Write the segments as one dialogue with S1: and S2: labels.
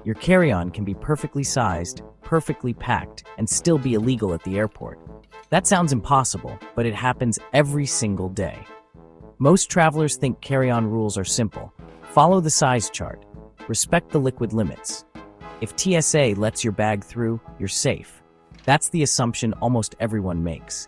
S1: Your carry-on can be perfectly sized, perfectly packed, and still be illegal at the airport. That sounds impossible, but it happens every single day. Most travelers think carry-on rules are simple. Follow the size chart. Respect the liquid limits. If TSA lets your bag through, you're safe. That's the assumption almost everyone makes.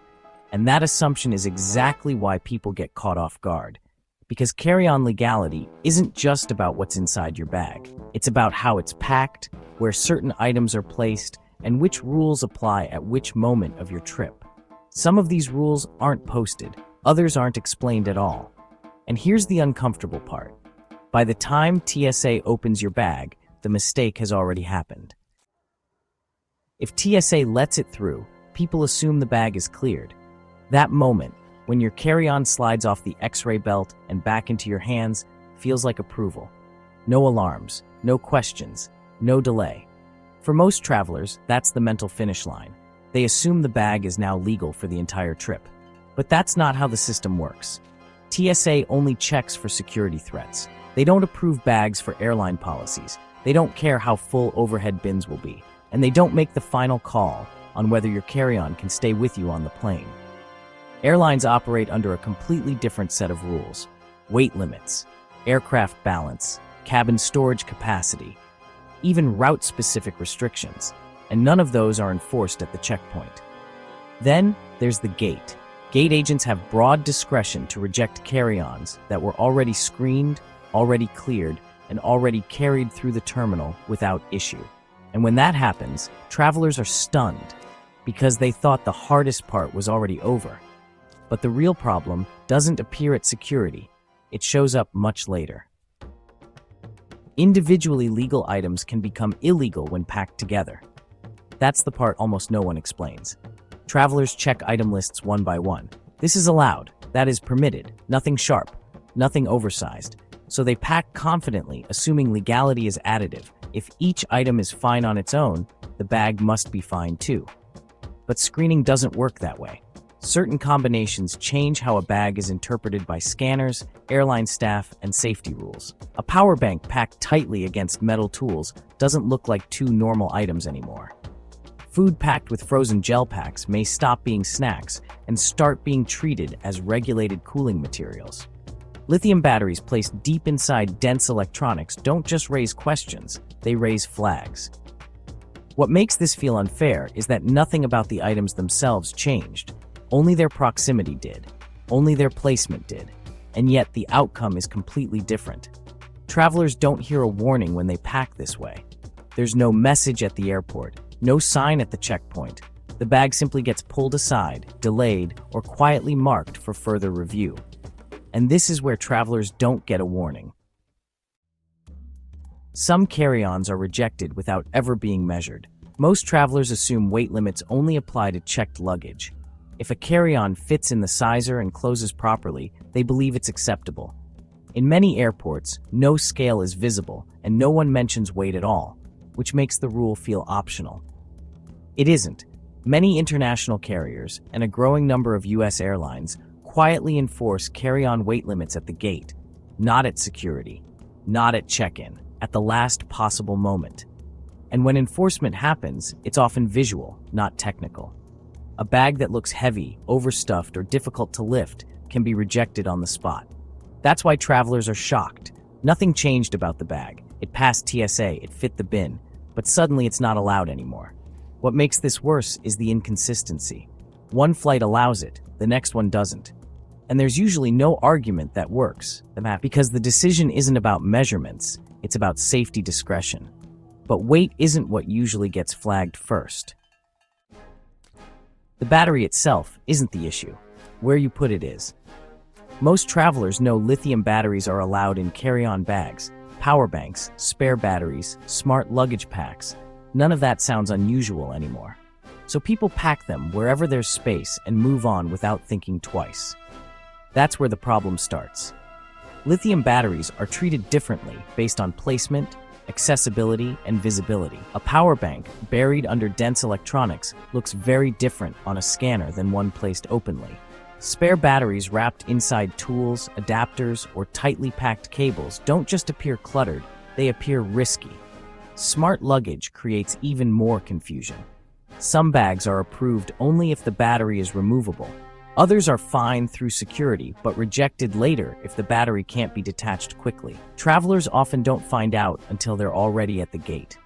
S1: And that assumption is exactly why people get caught off guard. Because carry-on legality isn't just about what's inside your bag. It's about how it's packed, where certain items are placed, and which rules apply at which moment of your trip. Some of these rules aren't posted, others aren't explained at all. And here's the uncomfortable part. By the time TSA opens your bag, the mistake has already happened. If TSA lets it through, people assume the bag is cleared. That moment, when your carry-on slides off the X-ray belt and back into your hands, feels like approval. No alarms, no questions, no delay. For most travelers, that's the mental finish line. They assume the bag is now legal for the entire trip. But that's not how the system works. TSA only checks for security threats. They don't approve bags for airline policies. They don't care how full overhead bins will be. And they don't make the final call on whether your carry-on can stay with you on the plane. Airlines operate under a completely different set of rules. Weight limits, aircraft balance, cabin storage capacity, even route-specific restrictions, and none of those are enforced at the checkpoint. Then there's the gate. Gate agents have broad discretion to reject carry-ons that were already screened, already cleared, and already carried through the terminal without issue. And when that happens, travelers are stunned because they thought the hardest part was already over. But the real problem doesn't appear at security. It shows up much later. Individually legal items can become illegal when packed together. That's the part almost no one explains. Travelers check item lists one by one. This is allowed. That is permitted. Nothing sharp. Nothing oversized. So they pack confidently, assuming legality is additive. If each item is fine on its own, the bag must be fine too. But screening doesn't work that way. Certain combinations change how a bag is interpreted by scanners, airline staff, and safety rules. A power bank packed tightly against metal tools doesn't look like two normal items anymore. Food packed with frozen gel packs may stop being snacks and start being treated as regulated cooling materials. Lithium batteries placed deep inside dense electronics don't just raise questions, they raise flags. What makes this feel unfair is that nothing about the items themselves changed. Only their proximity did. Only their placement did. And yet the outcome is completely different. Travelers don't hear a warning when they pack this way. There's no message at the airport, no sign at the checkpoint. The bag simply gets pulled aside, delayed, or quietly marked for further review. And this is where travelers don't get a warning. Some carry-ons are rejected without ever being measured. Most travelers assume weight limits only apply to checked luggage. If a carry-on fits in the sizer and closes properly, they believe it's acceptable. In many airports, no scale is visible and no one mentions weight at all, which makes the rule feel optional. It isn't. Many international carriers and a growing number of US airlines quietly enforce carry-on weight limits at the gate, not at security, not at check-in, at the last possible moment. And when enforcement happens, it's often visual, not technical. A bag that looks heavy, overstuffed, or difficult to lift can be rejected on the spot. That's why travelers are shocked. Nothing changed about the bag. It passed TSA, it fit the bin, but suddenly it's not allowed anymore. What makes this worse is the inconsistency. One flight allows it, the next one doesn't. And there's usually no argument that works, because the decision isn't about measurements, it's about safety discretion. But weight isn't what usually gets flagged first. The battery itself isn't the issue. Where you put it is. Most travelers know lithium batteries are allowed in carry-on bags, power banks, spare batteries, smart luggage packs. None of that sounds unusual anymore. So people pack them wherever there's space and move on without thinking twice. That's where the problem starts. Lithium batteries are treated differently based on placement, accessibility, and visibility. A power bank buried under dense electronics looks very different on a scanner than one placed openly. Spare batteries wrapped inside tools, adapters, or tightly packed cables don't just appear cluttered, they appear risky. Smart luggage creates even more confusion. Some bags are approved only if the battery is removable. Others are fine through security, but rejected later if the battery can't be detached quickly. Travelers often don't find out until they're already at the gate.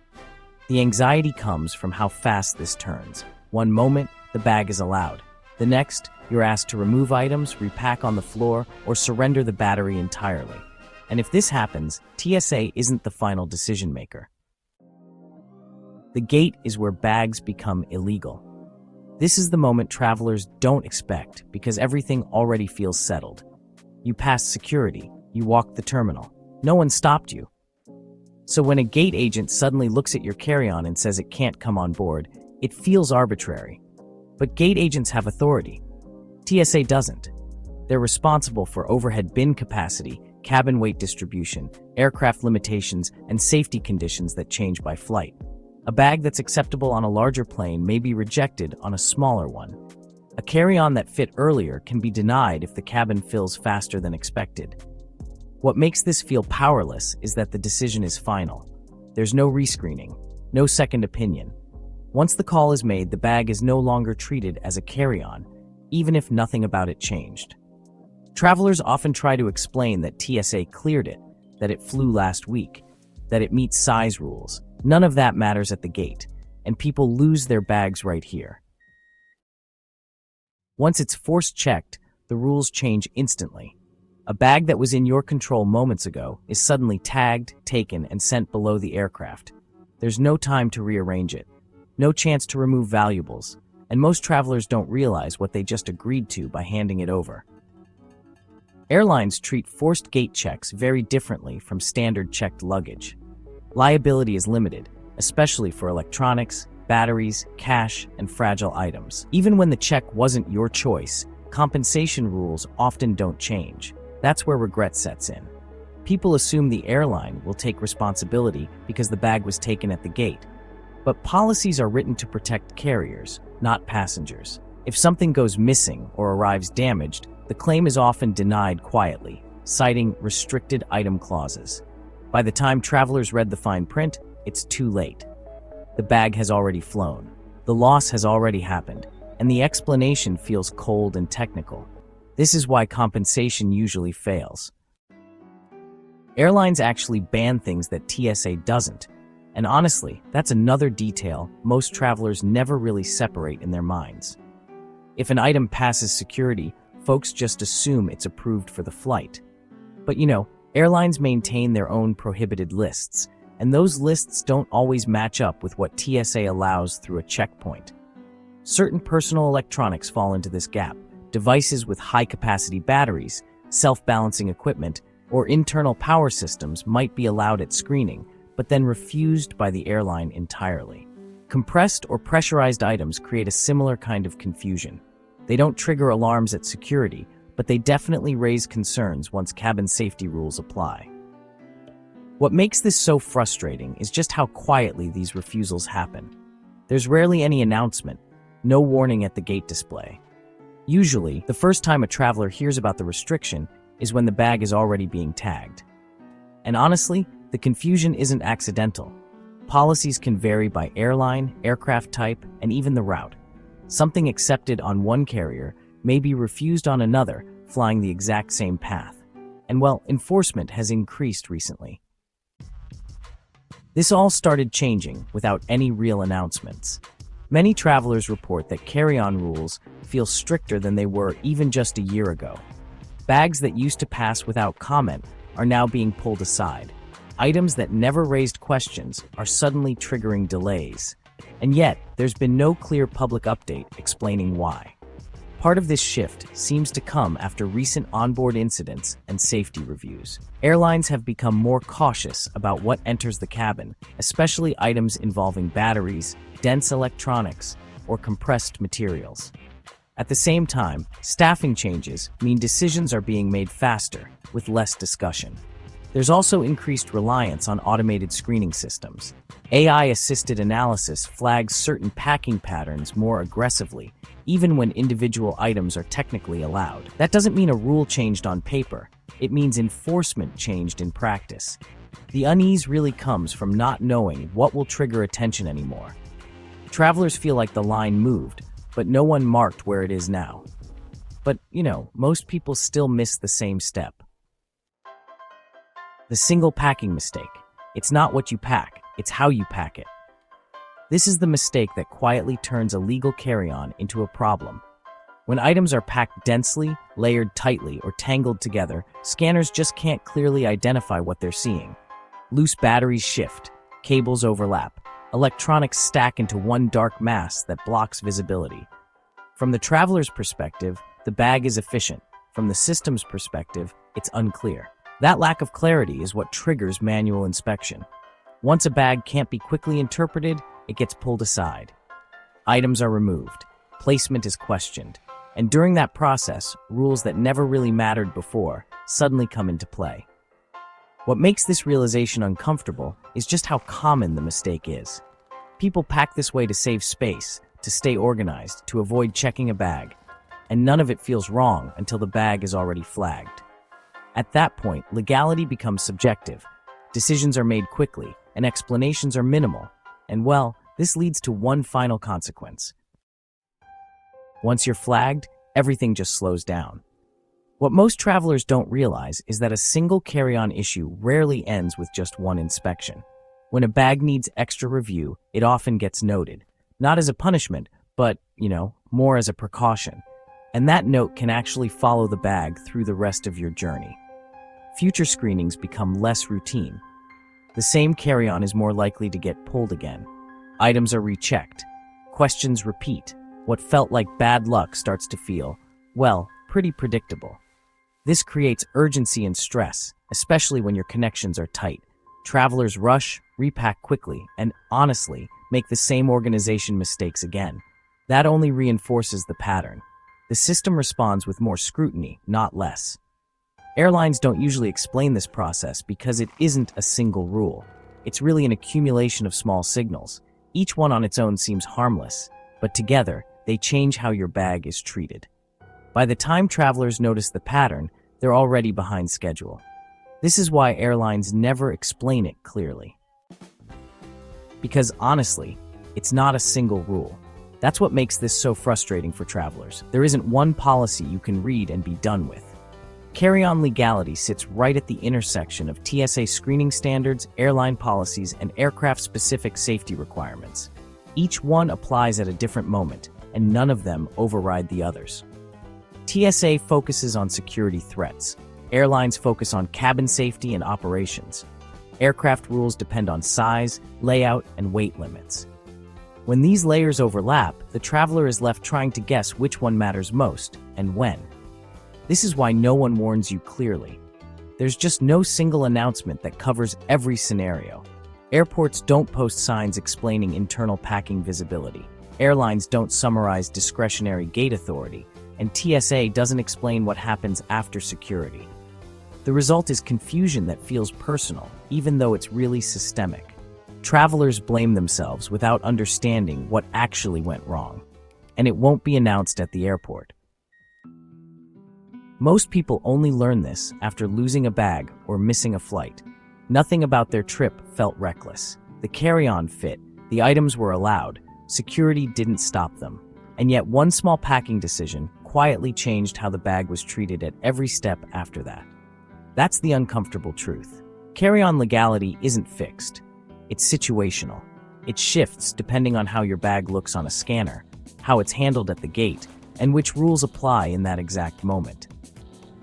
S1: The anxiety comes from how fast this turns. One moment, the bag is allowed. The next, you're asked to remove items, repack on the floor, or surrender the battery entirely. And if this happens, TSA isn't the final decision maker. The gate is where bags become illegal. This is the moment travelers don't expect because everything already feels settled. You passed security, you walked the terminal. No one stopped you. So when a gate agent suddenly looks at your carry-on and says it can't come on board, it feels arbitrary. But gate agents have authority. TSA doesn't. They're responsible for overhead bin capacity, cabin weight distribution, aircraft limitations, and safety conditions that change by flight. A bag that's acceptable on a larger plane may be rejected on a smaller one. A carry-on that fit earlier can be denied if the cabin fills faster than expected. What makes this feel powerless is that the decision is final. There's no rescreening, no second opinion. Once the call is made, the bag is no longer treated as a carry-on, even if nothing about it changed. Travelers often try to explain that TSA cleared it, that it flew last week, that it meets size rules. None of that matters at the gate, and people lose their bags right here. Once it's force checked, the rules change instantly. A bag that was in your control moments ago is suddenly tagged, taken, and sent below the aircraft. There's no time to rearrange it, no chance to remove valuables, and most travelers don't realize what they just agreed to by handing it over. Airlines treat forced gate checks very differently from standard checked luggage. Liability is limited, especially for electronics, batteries, cash, and fragile items. Even when the check wasn't your choice, compensation rules often don't change. That's where regret sets in. People assume the airline will take responsibility because the bag was taken at the gate. But policies are written to protect carriers, not passengers. If something goes missing or arrives damaged, the claim is often denied quietly, citing restricted item clauses. By the time travelers read the fine print, it's too late. The bag has already flown. The loss has already happened, and the explanation feels cold and technical. This is why compensation usually fails. Airlines actually ban things that TSA doesn't, and honestly, that's another detail most travelers never really separate in their minds. If an item passes security, folks just assume it's approved for the flight. But airlines maintain their own prohibited lists, and those lists don't always match up with what TSA allows through a checkpoint. Certain personal electronics fall into this gap. Devices with high-capacity batteries, self-balancing equipment, or internal power systems might be allowed at screening, but then refused by the airline entirely. Compressed or pressurized items create a similar kind of confusion. They don't trigger alarms at security, but they definitely raise concerns once cabin safety rules apply. What makes this so frustrating is just how quietly these refusals happen. There's rarely any announcement, no warning at the gate display. Usually, the first time a traveler hears about the restriction is when the bag is already being tagged. And honestly, the confusion isn't accidental. Policies can vary by airline, aircraft type, and even the route. Something accepted on one carrier may be refused on another, flying the exact same path. And enforcement has increased recently. This all started changing without any real announcements. Many travelers report that carry-on rules feel stricter than they were even just a year ago. Bags that used to pass without comment are now being pulled aside. Items that never raised questions are suddenly triggering delays. And yet, there's been no clear public update explaining why. Part of this shift seems to come after recent onboard incidents and safety reviews. Airlines have become more cautious about what enters the cabin, especially items involving batteries, dense electronics, or compressed materials. At the same time, staffing changes mean decisions are being made faster, with less discussion. There's also increased reliance on automated screening systems. AI-assisted analysis flags certain packing patterns more aggressively, even when individual items are technically allowed. That doesn't mean a rule changed on paper. It means enforcement changed in practice. The unease really comes from not knowing what will trigger attention anymore. Travelers feel like the line moved, but no one marked where it is now. But, most people still miss the same step. The single packing mistake. It's not what you pack, it's how you pack it. This is the mistake that quietly turns a legal carry-on into a problem. When items are packed densely, layered tightly, or tangled together, scanners just can't clearly identify what they're seeing. Loose batteries shift, cables overlap, electronics stack into one dark mass that blocks visibility. From the traveler's perspective, the bag is efficient. From the system's perspective, it's unclear. That lack of clarity is what triggers manual inspection. Once a bag can't be quickly interpreted, it gets pulled aside. Items are removed, placement is questioned, and during that process, rules that never really mattered before suddenly come into play. What makes this realization uncomfortable is just how common the mistake is. People pack this way to save space, to stay organized, to avoid checking a bag, and none of it feels wrong until the bag is already flagged. At that point, legality becomes subjective. Decisions are made quickly, and explanations are minimal. And this leads to one final consequence. Once you're flagged, everything just slows down. What most travelers don't realize is that a single carry-on issue rarely ends with just one inspection. When a bag needs extra review, it often gets noted. Not as a punishment, but, more as a precaution. And that note can actually follow the bag through the rest of your journey. Future screenings become less routine. The same carry-on is more likely to get pulled again. Items are rechecked. Questions repeat. What felt like bad luck starts to feel, pretty predictable. This creates urgency and stress, especially when your connections are tight. Travelers rush, repack quickly, and honestly, make the same organization mistakes again. That only reinforces the pattern. The system responds with more scrutiny, not less. Airlines don't usually explain this process because it isn't a single rule. It's really an accumulation of small signals. Each one on its own seems harmless, but together, they change how your bag is treated. By the time travelers notice the pattern, they're already behind schedule. This is why airlines never explain it clearly. Because honestly, it's not a single rule. That's what makes this so frustrating for travelers. There isn't one policy you can read and be done with. Carry-on legality sits right at the intersection of TSA screening standards, airline policies, and aircraft-specific safety requirements. Each one applies at a different moment, and none of them override the others. TSA focuses on security threats. Airlines focus on cabin safety and operations. Aircraft rules depend on size, layout, and weight limits. When these layers overlap, the traveler is left trying to guess which one matters most and when. This is why no one warns you clearly. There's just no single announcement that covers every scenario. Airports don't post signs explaining internal packing visibility. Airlines don't summarize discretionary gate authority, and TSA doesn't explain what happens after security. The result is confusion that feels personal, even though it's really systemic. Travelers blame themselves without understanding what actually went wrong, and it won't be announced at the airport. Most people only learn this after losing a bag or missing a flight. Nothing about their trip felt reckless. The carry-on fit, the items were allowed, security didn't stop them. And yet one small packing decision quietly changed how the bag was treated at every step after that. That's the uncomfortable truth. Carry-on legality isn't fixed. It's situational. It shifts depending on how your bag looks on a scanner, how it's handled at the gate, and which rules apply in that exact moment.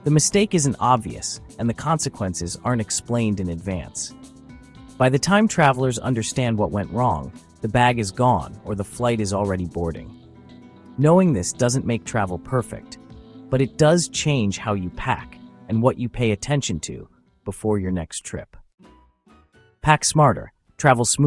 S1: The mistake isn't obvious, and the consequences aren't explained in advance. By the time travelers understand what went wrong, the bag is gone or the flight is already boarding. Knowing this doesn't make travel perfect, but it does change how you pack and what you pay attention to before your next trip. Pack smarter, travel smoothly.